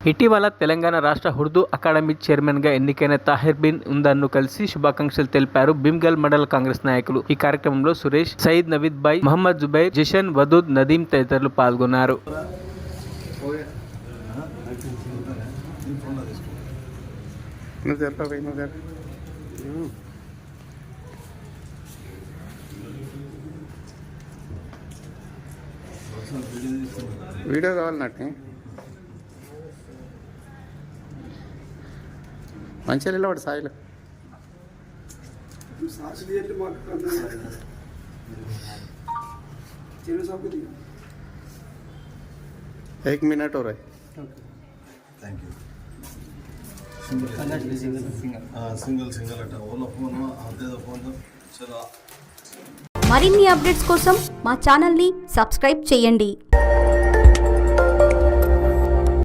ఇటీవల తెలంగాణ రాష్ట్ర ఉర్దూ అకాడమీ చైర్మన్గా ఎన్నికైన తాహిర్ బిన్ ఉందర్ను కలిసి శుభాకాంక్షలు తెలిపారు భీమ్గల్ మండల కాంగ్రెస్ నాయకులు. ఈ కార్యక్రమంలో సురేష్, సయీద్ నవీద్ భాయ్, మహమ్మద్ జుబైర్, జిషన్, వదూద్, నదీం తదితరులు పాల్గొన్నారు. వీడియో కావాలన్నట్టు మంచిగా నిలబడి సాయిలో 1 मिनट हो रहा है. Thank you. Single atta Ola phone अदे फोन चलो. మరిన్ని అప్డేట్స్ కోసం మా ఛానల్ని సబ్స్క్రైబ్ చేయండి.